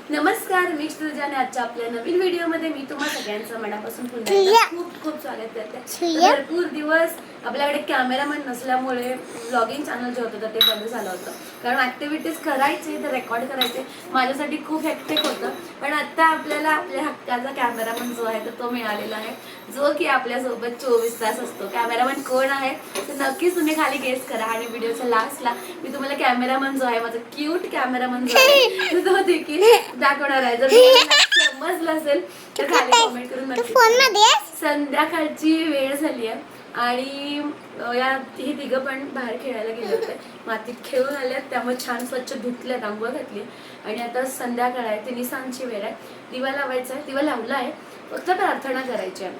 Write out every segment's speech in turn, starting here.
नमस्कार, मी तुझ्या आजच्या आपल्या नवीन व्हिडिओमध्ये मी तुम्हा सगळ्यांचं मनापासून पुन्हा एकदा खूप खूप स्वागत करते. भरपूर दिवस आपल्याकडे कॅमेरामॅन नसल्यामुळे व्लॉगिंग चॅनल जे होतं ते बंद झालं होतं, कारण ऍक्टिव्हिटीज करायचे तर रेकॉर्ड करायचे माझ्यासाठी खूप हेक्टिक होतं. पण आता आपल्याला आपल्या हक्काचा कॅमेरामॅन जो आहे तो मिळालेला आहे, जो की आपल्यासोबत 24 तास असतो. कॅमेरामॅन कोण आहे तर नक्कीच तुम्ही खाली गेस करा आणि व्हिडिओच्या लास्टला मी तुम्हाला कॅमेरामॅन जो आहे, माझा क्यूट कॅमेरामॅन जो आहे तो देखील दाखवणार आहे. जर समजलं असेल तर खाली कमेंट करून नक्की. संध्याकाळची वेळ झाली आहे आणि ही तिघं पण बाहेर खेळायला गेले होते, मातीत खेळून आल्यात, त्यामुळे छान स्वच्छ धुतल्यात, आंघोळ घातली आणि आता संध्याकाळ आहे, ती निसांची वेळ आहे. दिवा लावायचा आहे, दिवा लावला आहे, फक्त प्रार्थना करायची आहे.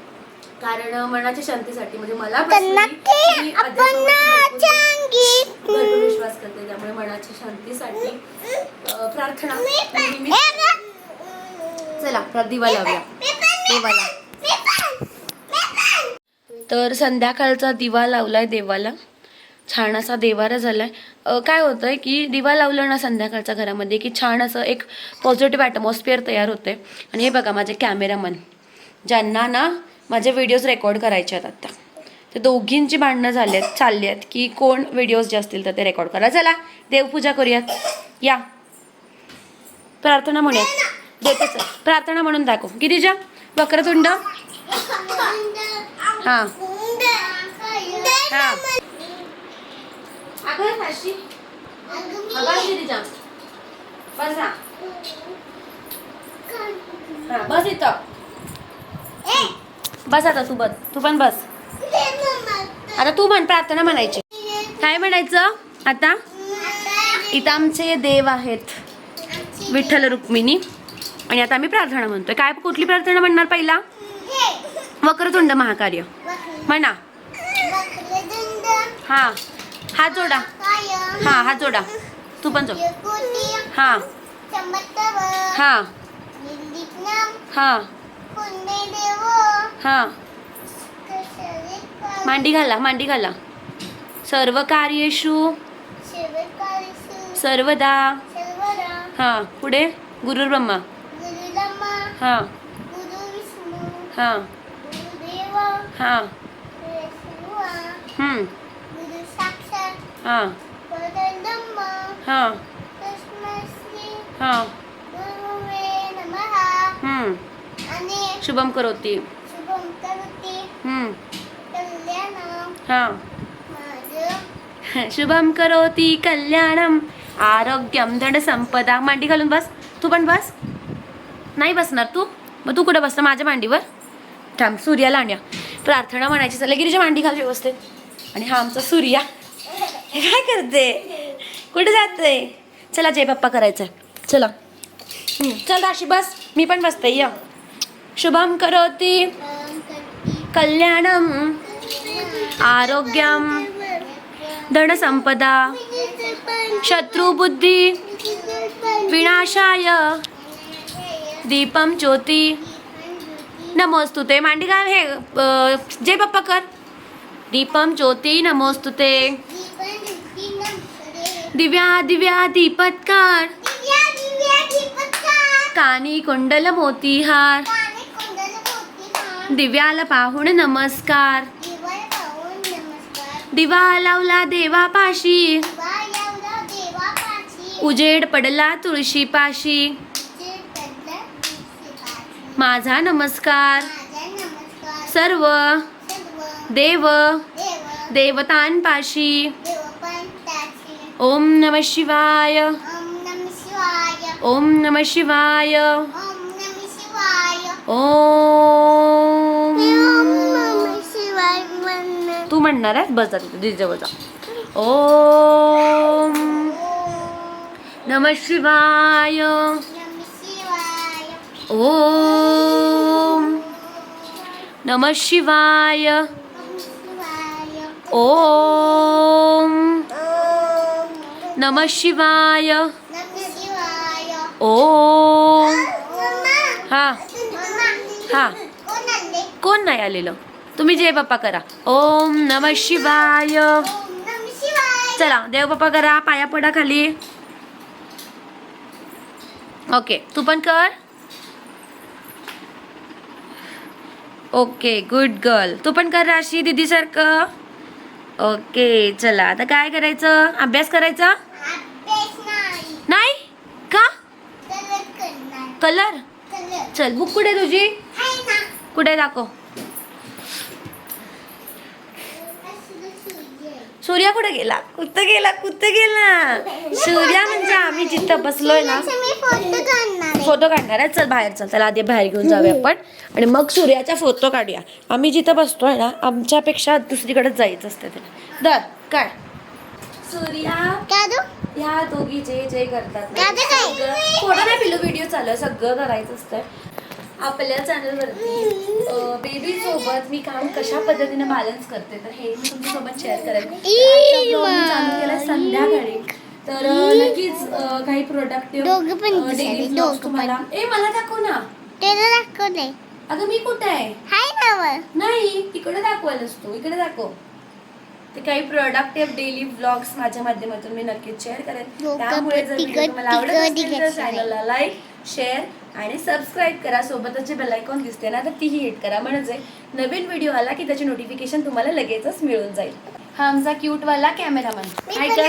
कारण मनाच्या शांतीसाठी, म्हणजे मला भरपूर विश्वास करते, त्यामुळे मनाच्या शांतीसाठी प्रार्थना. चला दिवा लावूया देवाला. तर संध्याकाळचा दिवा लावलाय देवाला, छान असा देवारा झालाय. काय होतंय की दिवा लावलं ना संध्याकाळच्या घरामध्ये की छान असं एक पॉझिटिव्ह ॲटमॉस्फिअर तयार होते. आणि हे बघा माझे कॅमेरामन, ज्यांना ना माझे व्हिडिओज रेकॉर्ड करायचे आहेत, आता ते दोघींची भांडणं चालली आहेत की कोण व्हिडिओज जे असतील तर ते रेकॉर्ड करा. चला देवपूजा करूयात, या प्रार्थना म्हणूयात. देतेच प्रार्थना म्हणून दाखव गिरिजा. वक्रतुंड, हां हां बसा, बस इथं बस. आता तू पण बस. आता तू म्हण, प्रार्थना म्हणायची. काय म्हणायचं आता? इथं आमचे देव आहेत विठ्ठल रुक्मिणी, आणि आता आम्ही प्रार्थना म्हणतोय. काय, कुठली प्रार्थना म्हणणार पहिला? वक्रतुंड महाकार्य म्हणा. हा हात जोडा, हा हात जोडा, तू पण जोड. हा हा हा हा मांडी घाला, मांडी घाला. सर्व कार्येषु सर्वदा. हा पुढे गुरु ब्रह्मा. हा हा हा हा हा हा शुभम करोती. हा शुभम करोती कल्याणम आरोग्यम धन संपदा. मांडी घालून बस, तू पण बस. नाही बसणार तू? मग तू कुठे बसतं? माझ्या मांडीवर थांब. सूर्याला आणूया, प्रार्थना म्हणायची. चला गिरीच्या मांडी घाल व्यवस्थित. आणि हा आमचा सूर्या, हे काय करते, कुठे जाते? चला जय बाप्पा करायचं. चला चल राशी बस, मी पण बसते. या शुभम करोती कल्याणम आरोग्यम धनसंपदा शत्रुबुद्धी विनाशाय दीपम ज्योती नमोस्तुते. मांडी घाल. हे जय बाप्पा कर. दीपम ज्योती नमोस्तुते. दिव्या दिव्या दीपत्कार कानी कुंडल मोतीहार. दिव्याला पाहून नमस्कार. दिवा लावला देवापाशी, उजेड पडला तुळशीपाशी. माझा नमस्कार सर्व देव देवतांपाशी. ओम नमः शिवाय, ओम नमः शिवाय, ओम. तू म्हणणार आहे? बस जा तिथे जवळ जा. ओम नमः शिवाय, ओम नमः शिवाय, ओम नमः शिवाय, ओम. हा हा कोण नाही आलेलं? तुम्ही जय बाप्पा करा. ओम नमः शिवाय. चला देव बाप्पा करा, पाया पडा खाली. ओके तू पण कर. Okay good girl. तू पण कर राशी दीदी सारखं. ओके चला आता काय करायचं? अभ्यास करायचा नाही का? कलर. चल बुक कुठे तुझी? कुठे दाखव. सूर्या कुठे गेला? कुठं गेला? सूर्या म्हणजे आम्ही जिथं बसलोय ना फोटो काढणार आहे. चल बाहेर चल. त्याला आधी बाहेर घेऊन जाऊया आपण आणि मग सूर्याचा फोटो काढूया. आम्ही जिथं बसतोय ना आमच्यापेक्षा दुसरीकडे जायचं असतं. ते दर काढ. सूर्या ह्या दोघी जे करतात फोटो नाही पिलू व्हिडिओ चालू आहे. सगळं करायचं असतं आपल्या चॅनलवरती. बेबी सोबत मी काम कशा पद्धतीने बॅलन्स करते तर हे मी तुमच्यासोबत शेअर करेन. मी चालू केलं संध्याकाळी तर नक्कीच काही प्रोडक्टिव्ह डेली ब्लॉग्स तुम्हाला. मला दाखव ना. अगं मी कुठे आहे? नाही इकडे दाखवायलाच तू. इकडे दाखव. ते काही प्रोडक्टिव्ह डेली ब्लॉग्स माझ्या माध्यमातून मी नक्कीच शेअर करेन. त्यामुळे जर व्हिडिओ तुम्हाला आवडत असेल तर चॅनलला लाईक शेअर आणि सबस्क्राईब करा. सोबतच जे बेल आयकॉन दिसते ना तर तीही हिट करा म्हणजे नवीन व्हिडिओ आला की त्याची नोटिफिकेशन तुम्हाला लगेचच मिळून जाईल. हा आमचा क्यूट वाला कॅमेरामॅन. हाय कर.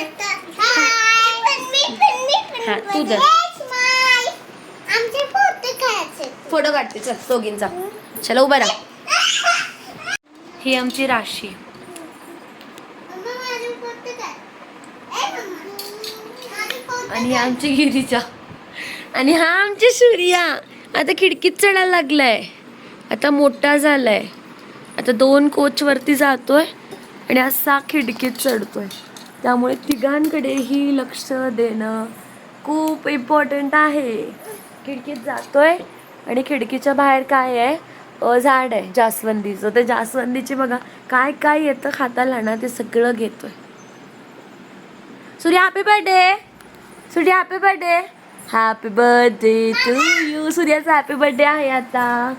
हा तू जर फोटो काढते चल दोघींचा. चला उभा राहा. ही आमची राशी. आणि आमची गिरीचा आणि हा आमची सूर्या. आता खिडकीत चढायला लागलाय. आता मोठा झालाय. आता 2 कोच वरती जातोय आणि असा खिडकीत चढतोय. त्यामुळे तिघांकडेही लक्ष देणं खूप इम्पॉर्टंट आहे. खिडकीत जातोय आणि खिडकीच्या बाहेर काय आहे? झाड आहे जास्वंदीचं. ते जास्वंदीची बघा काय काय येतं खाताला ना ते सगळं घेतोय. Surya happy birthday. Surya happy birthday. Happy birthday to you. सूर्याचा हॅपी बर्थडे आहे आता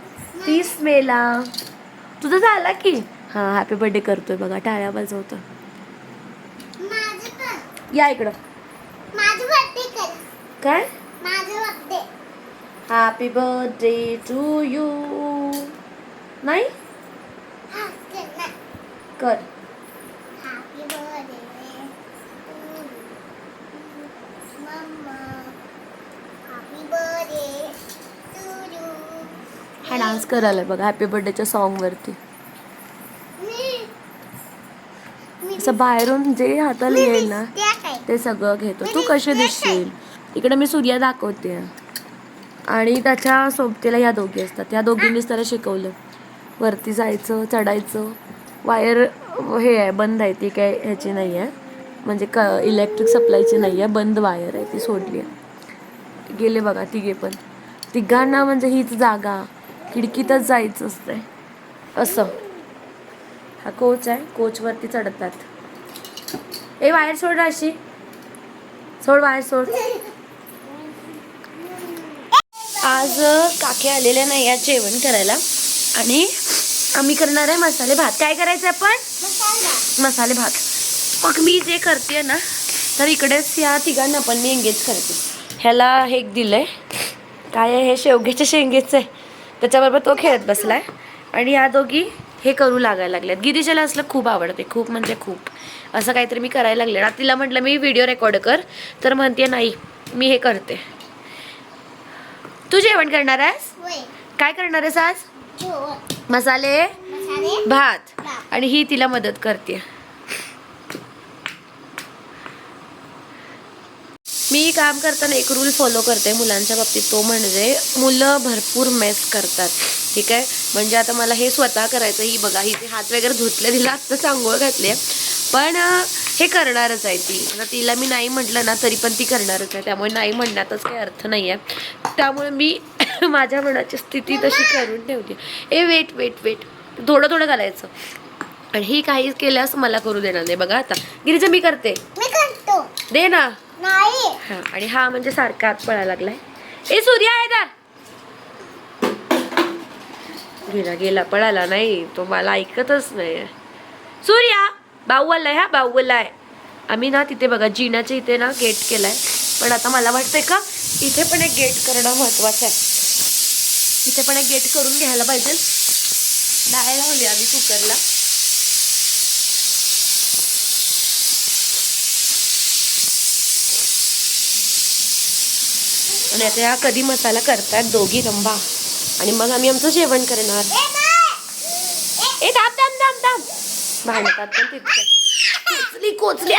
30 मेला. तुझं झाला की. हा हॅपी बर्थडे करतोय बघा. टाळ्या वाजवतोय. या इकडं. काय? Happy birthday to you. नाही कर. हा डान्स करायला बघा हॅपी बर्थडेच्या सॉन्ग वरती. असं बाहेरून जे हाताला येईल ना ते सगळं घेतो. तू कसे दिसशील. इकडे मी सूर्या दाखवते आणि त्याच्या सोबतीला ह्या दोघी असतात. त्या दोघींनीच त्याला शिकवलं वरती जायचं चढायचं. वायर हे आहे बंद आहे. ती काय ह्याची नाही आहे म्हणजे इलेक्ट्रिक सप्लायची नाही आहे. बंद वायर आहे ती सोडली आहे. गेले बघा तिघे पण. तिघांना म्हणजे हीच जागा खिडकीतच जायचं असतंय असं. हा कोच आहे. कोचवरती चढतात. वायर सोड राशी. सोड वायर सोड. आज काकी आलेल्या नाही या जेवण करायला आणि आम्ही करणार आहे मसाले भात. काय करायचं आपण? मसाले भात. मग मी जे करते ना तर इकडेच या तिघांना पण मी एंगेज करते. ह्याला हे दिलंय काय आहे हे शेवग्याच्या शेंगेचं आहे. त्याच्याबरोबर तो खेळत बसलाय आणि या दोघी हे करू लागायला लागल्यात. गिरीशाला असलं खूप आवडते. खूप म्हणजे खूप असं काहीतरी मी करायला लागले ना. तिला म्हटलं मी व्हिडिओ रेकॉर्ड कर तर म्हणते नाही मी हे करते. तू जेवण करणार आहेस? काय करणार आहेस आज? मसाले भात. आणि ही तिला मदत करते. मी काम करताना एक रूल फॉलो करते मुलांच्या बाबतीत. तो म्हणजे मुलं भरपूर मेस करतात. ठीक आहे. म्हणजे आता मला हे स्वतः करायचं. ही बघा हिचे हात वगैरे धुतले. तिला आत्ताच आंघोळ घातली पण हे करणारच आहे ती. आता तिला मी नाही म्हटलं ना तरी पण ती करणारच आहे. त्यामुळे नाही म्हणण्यातच काही अर्थ नाही आहे. त्यामुळे मी माझ्या मनाची स्थिती तशी करून ठेवते. वेट वेट वेट थोडं थोडं घालायचं आणि ही काही केल्यास मला करू देणार नाही. बघा आता गिरीजा मी करते. दे ना. हा आणि हा म्हणजे सारखा आत पळायला लागलाय. सूर्या आहे का? गेला पळाला नाही तो. मला ऐकतच नाही. सूर्या भाऊ आलाय. भाऊ आलाय. आम्ही ना तिथे बघा जिन्याच्या इथे ना गेट केलाय पण आता मला वाटतंय का इथे पण एक गेट करणं महत्वाचं आहे. इथे पण एक गेट करून घ्यायला पाहिजे. डाळ लावली आम्ही कुकरला. आणि आता या कधी मसाला करतात दोघी रंभा आणि मग आम्ही आमचं जेवण करणार. ए दाब दाब दाब दाब भांडतात पण तिथे कोचली